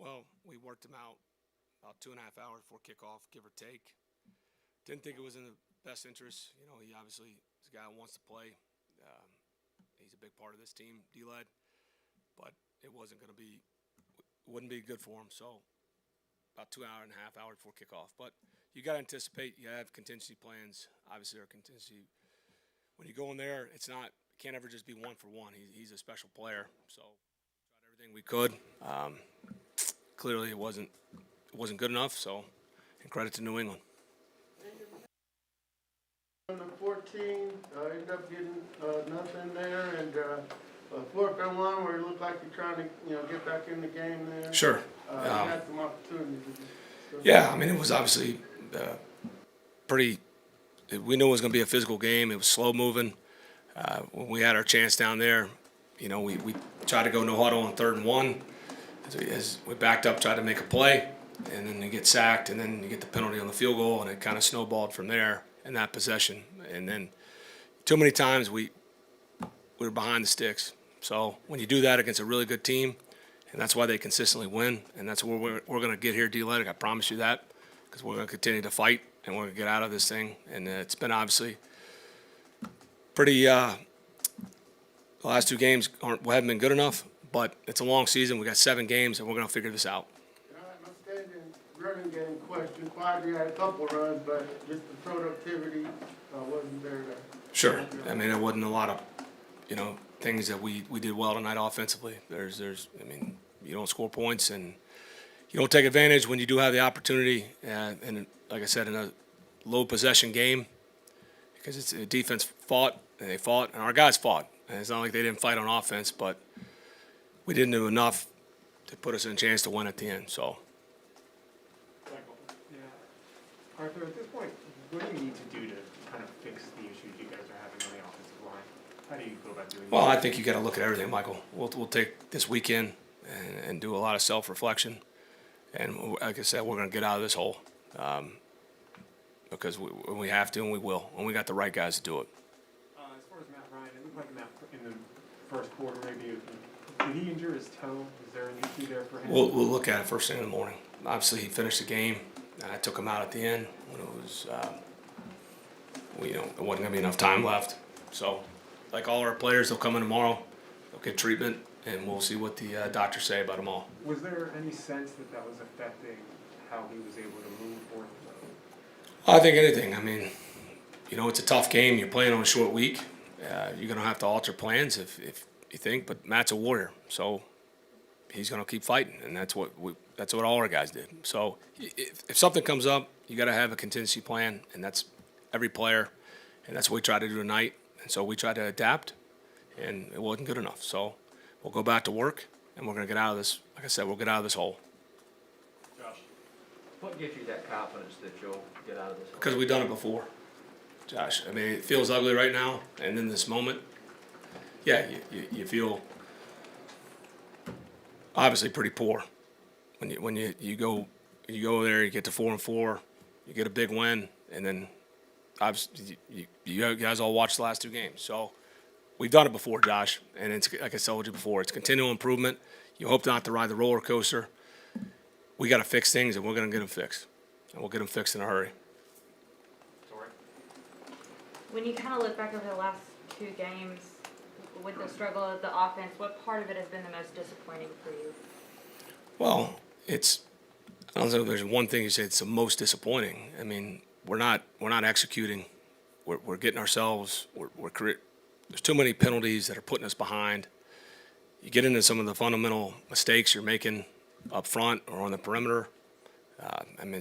Well, we worked him out about 2.5 hours before kickoff, give or take. Didn't think it was in the best interest. He obviously is a guy who wants to play. Um, he's a big part of this team, D-Led, but it wouldn't be good for him. So about 2.5 hours before kickoff. But you got to anticipate. You have contingency plans. Obviously, our contingency. When you go in there, can't ever just be one for one. He's a special player. So tried everything we could. Clearly, it wasn't good enough. So, and credit to New England. On the 14, ended up getting nothing there, and 4th and 1 where it looked like you're trying to get back in the game there. Sure. You had some opportunities. Yeah, I mean, it was obviously pretty. We knew it was going to be a physical game. It was slow moving. When we had our chance down there, we tried to go no huddle on 3rd and 1. As we backed up, tried to make a play, and then you get sacked, and then you get the penalty on the field goal, and it kind of snowballed from there in that possession. And then too many times we were behind the sticks. So when you do that against a really good team, and that's why they consistently win, and that's where we're going to get here, D-Led. I promise you that, because we're going to continue to fight, and we're going to get out of this thing. And it's been obviously pretty the last 2 games haven't been good enough, but it's a long season. We got 7 games, and we're going to figure this out. Running game question. Quadri had a couple runs, but just the productivity wasn't there. Sure. I mean, there wasn't a lot of, things that we did well tonight offensively. You don't score points, and you don't take advantage when you do have the opportunity. And like I said, in a low possession game, because it's the defense fought, and they fought, and our guys fought. And it's not like they didn't fight on offense, but we didn't do enough to put us in a chance to win at the end. So. Arthur, at this point, what do you need to do to kind of fix the issues you guys are having on the offensive line? How do you go about doing that? Well, I think you got to look at everything, Michael. We'll take this weekend and do a lot of self-reflection. And like I said, we're going to get out of this hole because we have to and we will. And we got the right guys to do it. As far as Matt Ryan, it looked like Matt in the first quarter maybe. Did he injure his toe? Is there an issue there for him? We'll look at it first thing in the morning. Obviously, he finished the game. I took him out at the end when it was, there wasn't going to be enough time left. So, like all our players, they'll come in tomorrow, they'll get treatment, and we'll see what the doctors say about them all. Was there any sense that was affecting how he was able to move forward? I think anything. I mean, it's a tough game. You're playing on a short week. You're going to have to alter plans if you think. But Matt's a warrior, so he's going to keep fighting, and that's what all our guys did. So if something comes up, you got to have a contingency plan, and that's every player, and that's what we tried to do tonight. And so we tried to adapt, and it wasn't good enough. So we'll go back to work, and we're going to get out of this. Like I said, we'll get out of this hole. Josh, what gives you that confidence that you'll get out of this hole? Because we've done it before, Josh. I mean, it feels ugly right now, and in this moment, yeah, you feel obviously pretty poor. When you go there, you get to 4-4, you get a big win, and then obviously you guys all watched the last 2 games. So we've done it before, Josh, and it's like I told you before, it's continual improvement. You hope not to ride the roller coaster. We got to fix things, and we're going to get them fixed, and we'll get them fixed in a hurry. Sorry. When you kind of look back over the last 2 games with the struggle of the offense, what part of it has been the most disappointing for you? Well, I don't know if there's one thing you say it's the most disappointing. I mean, we're not executing. We're getting ourselves. There's too many penalties that are putting us behind. You get into some of the fundamental mistakes you're making up front or on the perimeter.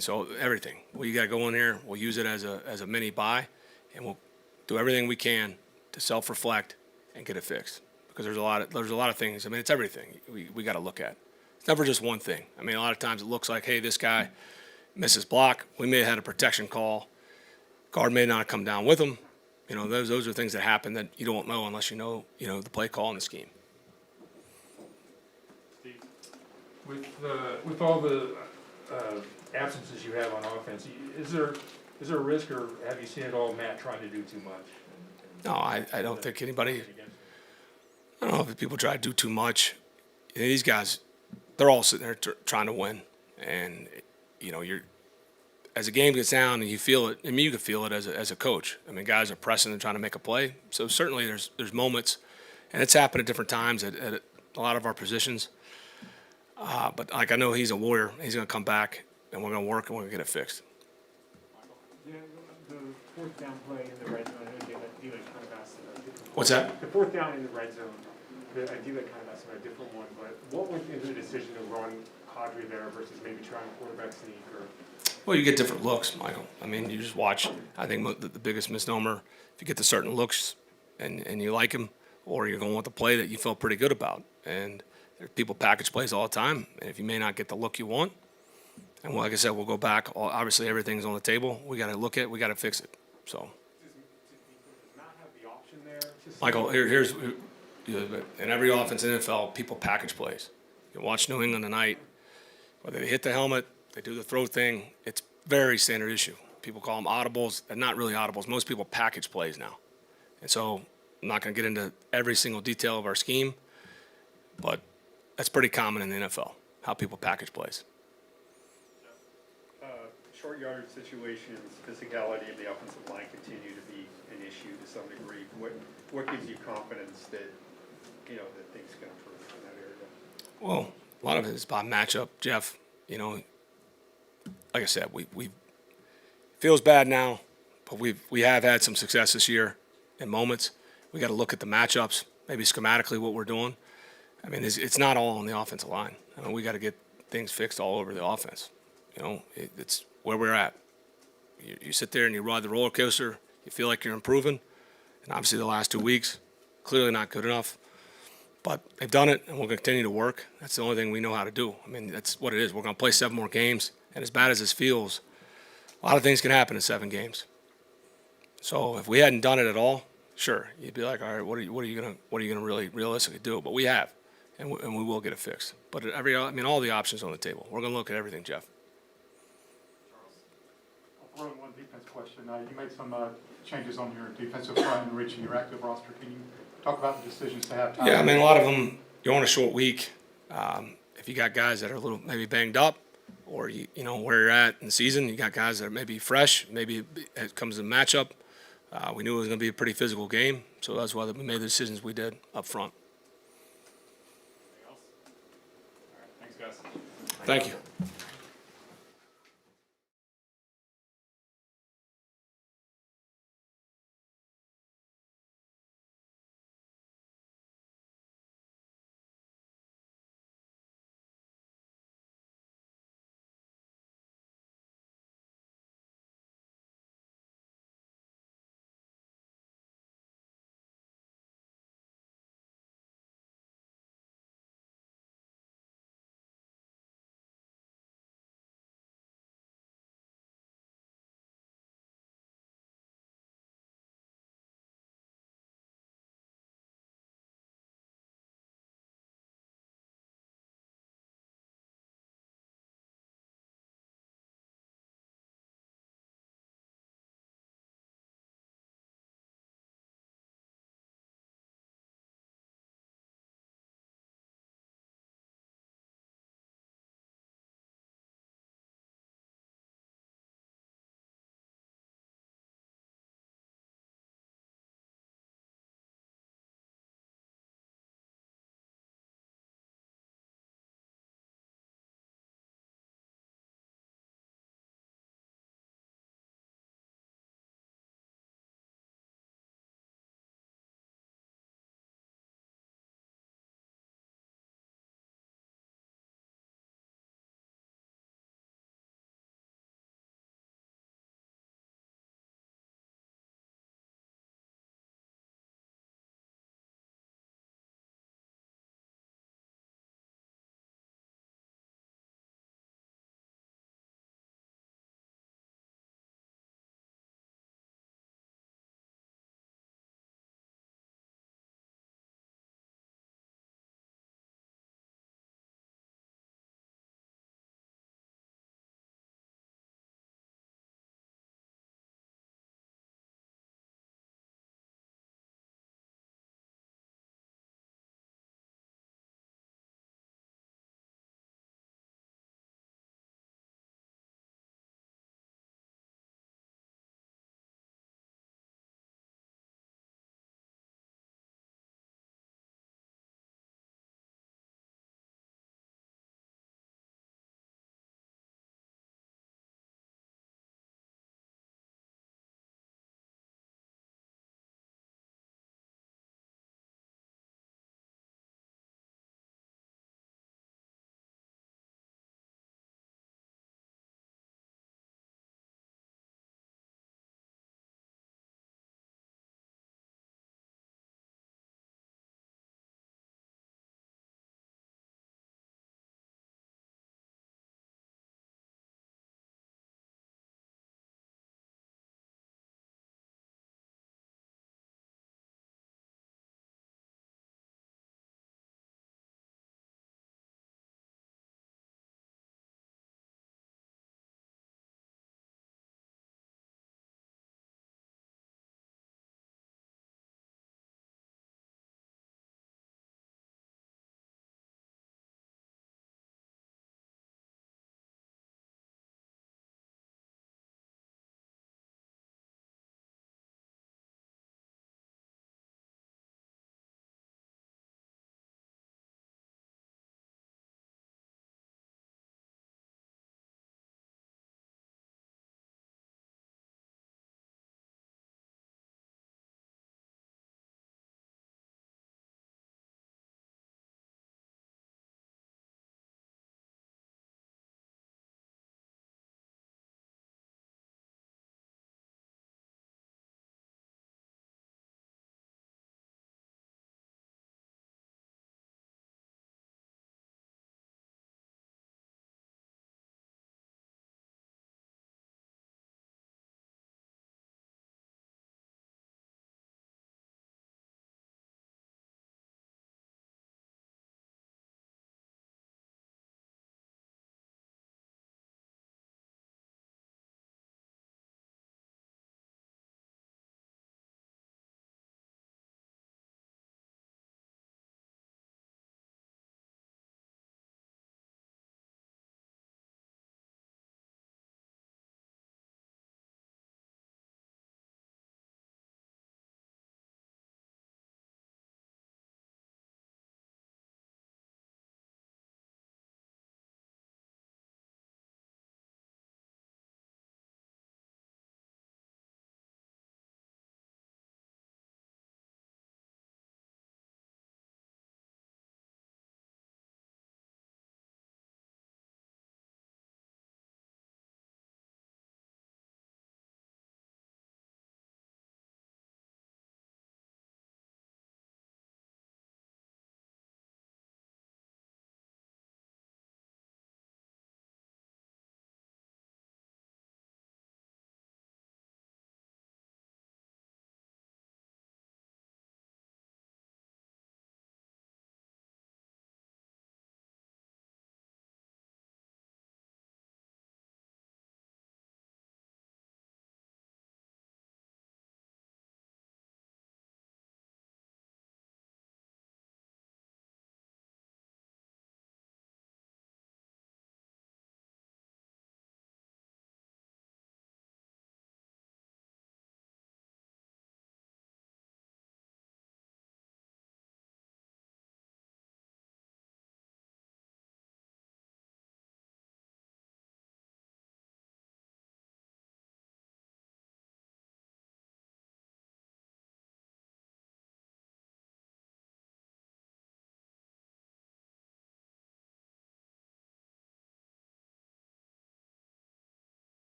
So everything. You got to go in here. We'll use it as a mini buy, and we'll do everything we can to self-reflect and get it fixed. Because there's a lot of things. I mean, it's everything we got to look at. It's never just one thing. I mean, a lot of times it looks like, hey, this guy misses block. We may have had a protection call. Guard may not have come down with him. Those are things that happen that you don't know unless you know the play call and the scheme. Steve, with all the absences you have on offense, is there a risk, or have you seen it all, Matt trying to do too much? No, I don't think anybody. I don't know if people try to do too much. These guys they're all sitting there trying to win. And, as the game gets down and you feel it, I mean, you can feel it as a coach. I mean, guys are pressing and trying to make a play. So certainly there's moments, and it's happened at different times at a lot of our positions. But I know he's a warrior. He's going to come back, and we're going to work, and we're going to get it fixed. Yeah, the fourth down play in the red zone, I know Dylan kind of asked a different. What's that? The fourth down in the red zone, Dylan kind of asked about a different one, but what went into the decision to run Cadre there versus maybe trying a quarterback sneak or? Well, you get different looks, Michael. I mean, you just watch. I think the biggest misnomer, if you get the certain looks and you like them, or you're going with the play that you feel pretty good about. And people package plays all the time. And if you may not get the look you want, and like I said, we'll go back. Obviously, everything's on the table. We got to look at it. We got to fix it. So, Does not have the option there to Michael, here's in every offense in the NFL, people package plays. You watch New England tonight, whether they hit the helmet, they do the throw thing. It's very standard issue. People call them audibles. They're not really audibles. Most people package plays now. And so I'm not going to get into every single detail of our scheme, but that's pretty common in the NFL, how people package plays. Short yardage situations, physicality of the offensive line continue to be an issue to some degree. What gives you confidence that, that things can improve in that area? Well, a lot of it is about matchup, Jeff. Like I said, we feels bad now, but we have had some success this year in moments. We got to look at the matchups, maybe schematically what we're doing. I mean, it's not all on the offensive line. I mean, we got to get things fixed all over the offense. It's where we're at. You sit there and you ride the roller coaster. You feel like you're improving, and obviously the last 2 weeks, clearly not good enough. But they've done it, and we'll continue to work. That's the only thing we know how to do. I mean, that's what it is. We're going to play 7 more games, and as bad as this feels, a lot of things can happen in 7 games. So if we hadn't done it at all, sure, you'd be like, all right, what are you gonna really realistically do? But we have, and we will get it fixed. But all the options are on the table. We're going to look at everything, Jeff. I'll throw in one defense question. You made some changes on your defensive front and reaching your active roster. Can you talk about the decisions to have time? Yeah, I mean, a lot of them, you're on a short week. If you got guys that are a little maybe banged up, or you know where you're at in the season, you got guys that are maybe fresh. Maybe it comes to matchup. We knew it was going to be a pretty physical game, so that's why we made the decisions we did up front. Anything else? All right, thanks, guys. Thank you.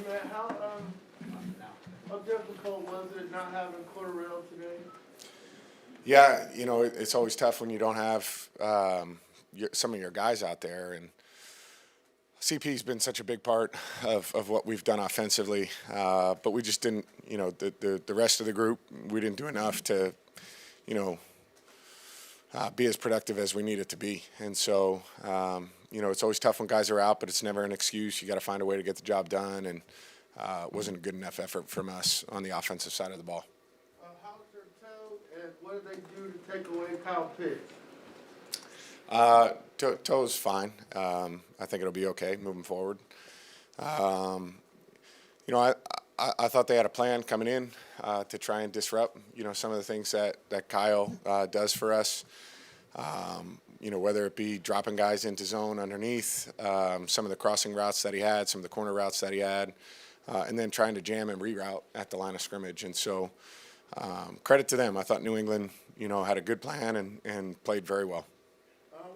Matt, how difficult was it not having Cordell today? Yeah, it's always tough when you don't have some of your guys out there, and CP's been such a big part of what we've done offensively, but we just didn't, the rest of the group, we didn't do enough to, be as productive as we needed to be. And so, it's always tough when guys are out, but it's never an excuse. You got to find a way to get the job done, and it wasn't a good enough effort from us on the offensive side of the ball. How's their toe, and what do they do to take away Kyle Pitts? Toe's fine. I think it'll be okay moving forward. I thought they had a plan coming in to try and disrupt, some of the things that Kyle does for us. Whether it be dropping guys into zone underneath, some of the crossing routes that he had, some of the corner routes that he had, and then trying to jam and reroute at the line of scrimmage. And so credit to them. I thought New England, had a good plan and played very well.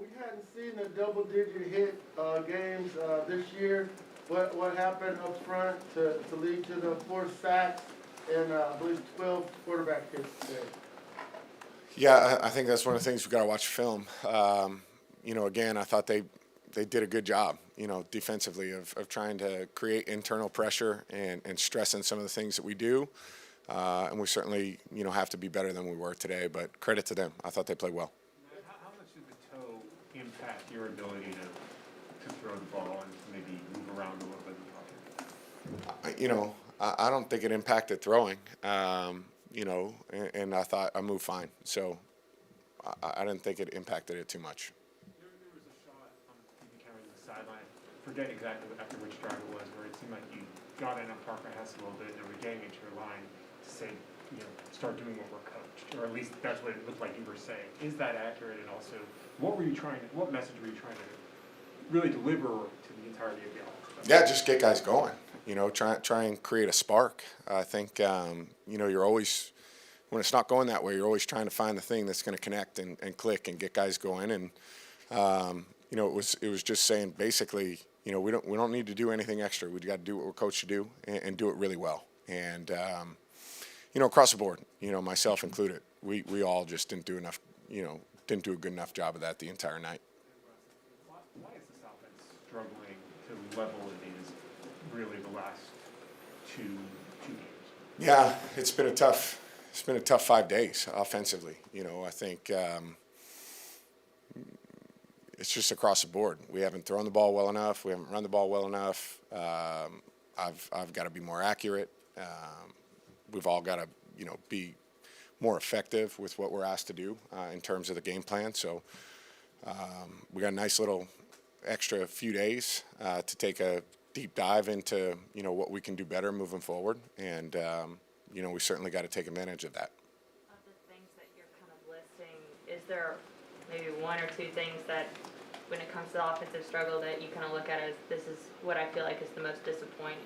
We hadn't seen the double-digit hit games this year. What happened up front to lead to the 4 sacks and I believe 12 quarterback hits today? Yeah, I think that's one of the things we've got to watch film. Again, I thought they did a good job, defensively of trying to create internal pressure and stressing some of the things that we do. And we certainly, have to be better than we were today, but credit to them. I thought they played well. How much did the toe impact your ability to throw the ball and to maybe move around a little bit in the pocket? I don't think it impacted throwing, and I thought I moved fine. So I didn't think it impacted it too much. There was a shot on the TV camera on the sideline, forget exactly after which drive it was, where it seemed like you got in on Parker Hess a little bit and they were getting into your line to say, start doing what we're coached, or at least that's what it looked like you were saying. Is that accurate? And also, what message were you trying to really deliver to the entirety of the offense? Yeah, just get guys going. Try and create a spark. I think you're always, when it's not going that way, you're always trying to find the thing that's going to connect and click and get guys going. And it was just saying basically, we don't need to do anything extra. We got to do what we're coached to do and do it really well. And across the board, myself included, we all just didn't do enough. Didn't do a good enough job of that the entire night. Why is this offense struggling to level it is really the last two games? Yeah, it's been a tough 5 days offensively. I think it's just across the board. We haven't thrown the ball well enough. We haven't run the ball well enough. I've got to be more accurate. We've all got to be more effective with what we're asked to do in terms of the game plan. So we got a nice little extra few days to take a deep dive into what we can do better moving forward, and we certainly got to take advantage of that. Of the things that you're kind of listing, is there maybe 1 or 2 things that, when it comes to the offensive struggle, that you kind of look at as this is what I feel like is the most disappointing?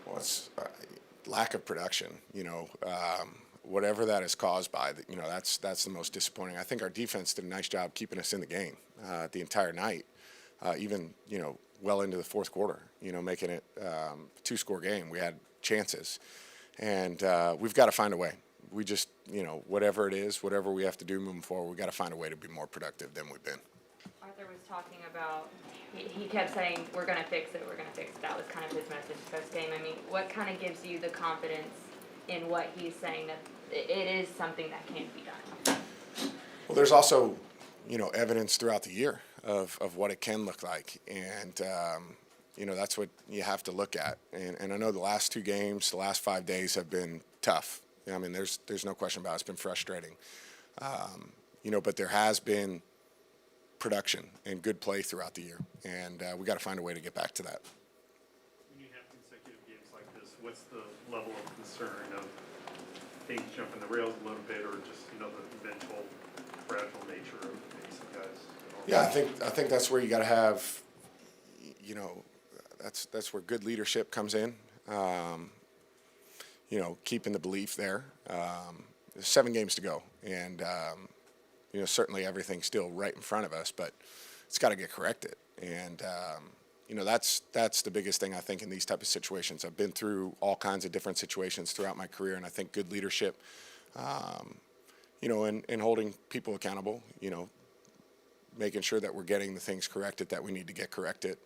Well, it's lack of production. Whatever that is caused by, that's the most disappointing. I think our defense did a nice job keeping us in the game the entire night, even well into the fourth quarter. Making it 2-score game. We had chances, and we've got to find a way. We just whatever it is, whatever we have to do moving forward, we got to find a way to be more productive than we've been. Arthur was talking about, he kept saying, we're going to fix it, we're going to fix it. That was kind of his message post-game. I mean, what kind of gives you the confidence in what he's saying that it is something that can't be done? Well, there's also, evidence throughout the year of what it can look like. And, that's what you have to look at. And I know the last 2 games, the last 5 days have been tough. I mean, there's no question about it. It's been frustrating. But there has been production and good play throughout the year. And we got to find a way to get back to that. When you have consecutive games like this, what's the level of concern of things jumping the rails a little bit, or just the mental, fragile nature of maybe some guys? Yeah, I think that's where you got to have, that's where good leadership comes in. Keeping the belief there. There's 7 games to go, and certainly everything's still right in front of us, but it's got to get corrected. And That's the biggest thing I think in these type of situations. I've been through all kinds of different situations throughout my career, and I think good leadership, and holding people accountable, making sure that we're getting the things corrected that we need to get corrected,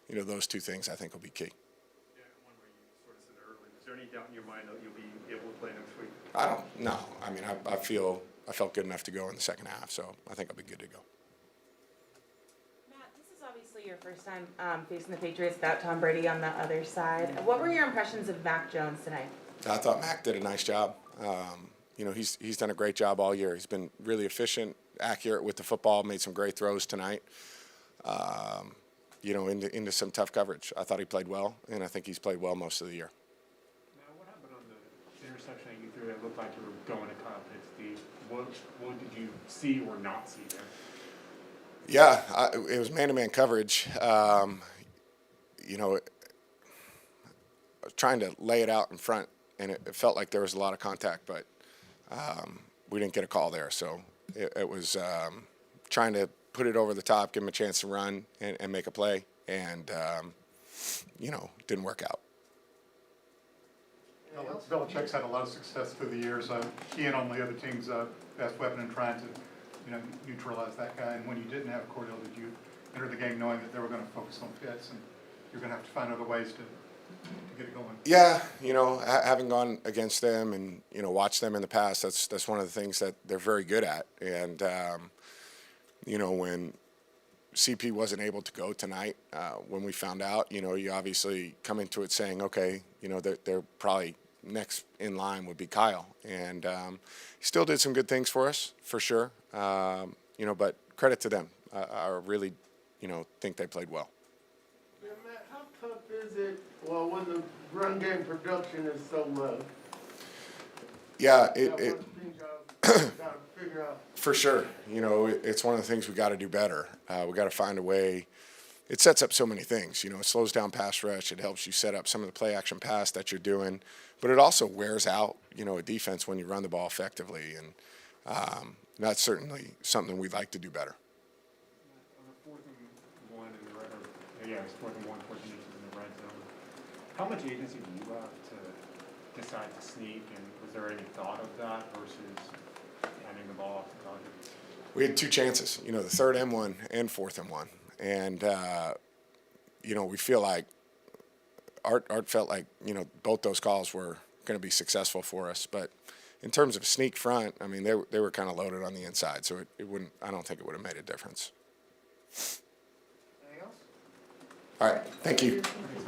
those two things I think will be key. Yeah, one way you sort of said earlier, is there any doubt in your mind that you'll be able to play next week? I don't know. I mean, I felt good enough to go in the second half, so I think I'll be good to go. Matt, this is obviously your first time facing the Patriots without Tom Brady on the other side. What were your impressions of Mac Jones tonight? I thought Mac did a nice job. He's done a great job all year. He's been really efficient, accurate with the football, made some great throws tonight, into some tough coverage. I thought he played well, and I think he's played well most of the year. Now, what happened on the interception that you threw that looked like you were going to confidence, Steve? What did you see or not see there? Yeah, it was man-to-man coverage. I was trying to lay it out in front, and it felt like there was a lot of contact, but we didn't get a call there. So it was trying to put it over the top, give him a chance to run and make a play, and, didn't work out. Belichick's had a lot of success through the years, keying on the other team's best weapon and trying to, neutralize that guy. And when you didn't have Cordell, did you enter the game knowing that they were going to focus on Pitts and you're going to have to find other ways to get it going? Yeah, having gone against them and, watched them in the past, that's one of the things that they're very good at. And, when CP wasn't able to go tonight, when we found out, you obviously come into it saying, okay, they're probably next in line would be Kyle. And he still did some good things for us, for sure. But credit to them. I really, think they played well. Yeah, Matt, how tough is it, when the run game production is so low? Yeah, That's one of the things y'all gotta figure out. For sure. It's one of the things we got to do better. We got to find a way. It sets up so many things. It slows down pass rush. It helps you set up some of the play action pass that you're doing. But it also wears out, a defense when you run the ball effectively. And that's certainly something we'd like to do better. On the 4th and 1 in the red, it's 4th and 1, 14 inches in the red zone. How much agency do you have to decide to sneak, and was there any thought of that versus handing the ball off to Dodgers? We had two chances, the 3rd and 1 and 4th and 1. And, we feel like Art felt like, both those calls were going to be successful for us. But in terms of sneak front, I mean, they were kind of loaded on the inside, so I don't think it would have made a difference. Anything else? All right, thank you. Thank you.